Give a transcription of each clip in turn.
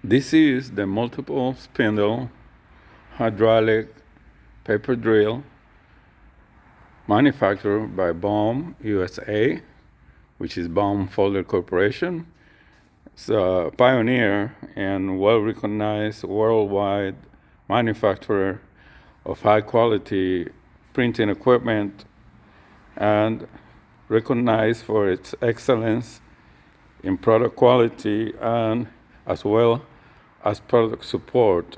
This is the multiple spindle hydraulic paper drill manufactured by Baum USA, which is Baum Folder Corporation. It's a pioneer and well-recognized worldwide manufacturer of high-quality printing equipment and recognized for its excellence in product quality and as well as product support.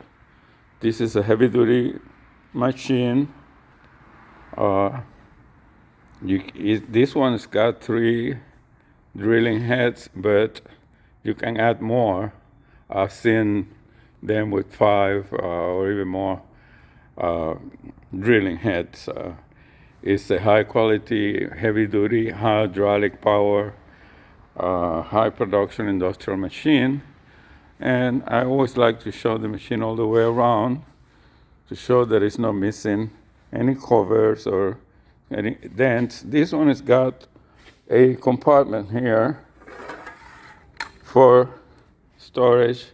This is a heavy-duty machine. This one's got 3 drilling heads, but you can add more. I've seen them with 5 or even more drilling heads. It's a high-quality, heavy-duty, hydraulic power, high production industrial machine. And I always like to show the machine all the way around to show that it's not missing any covers or any dents. This one has got a compartment here for storage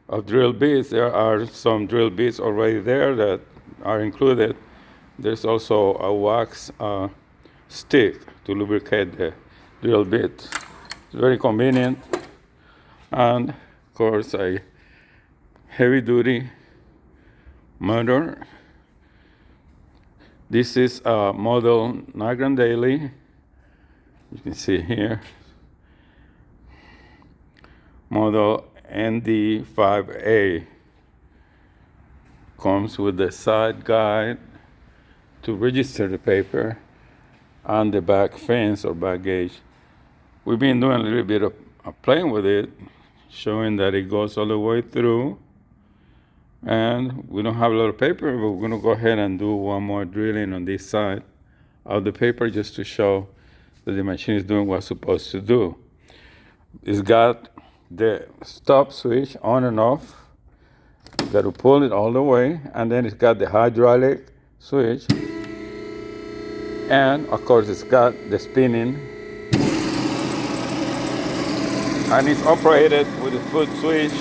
of drill bits. There are some drill bits already there that are included. There's also a wax stick to lubricate the drill bit. It's very convenient. And of course, a heavy-duty motor. This is a model Niagara Daily. You can see here. Model ND5A. Comes with the side guide to register the paper and the back fence or back gauge. We've been doing a little bit of playing with it, showing that it goes all the way through. And we don't have a lot of paper, but we're going to go ahead and do one more drilling on this side of the paper just to show that the machine is doing what it's supposed to do. It's got the stop switch on and off. You've got to pull it all the way, and then it's got the hydraulic switch. And of course, it's got the spinning. And it's operated with the foot switch.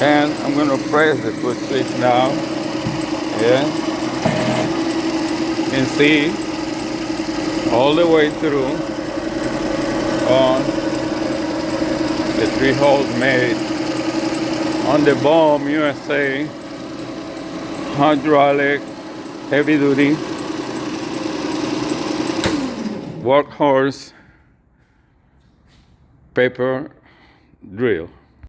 And I'm going to press the foot switch now. Yeah. You can see all the way through on the 3 holes made on the Baum USA hydraulic heavy-duty workhorse paper drill.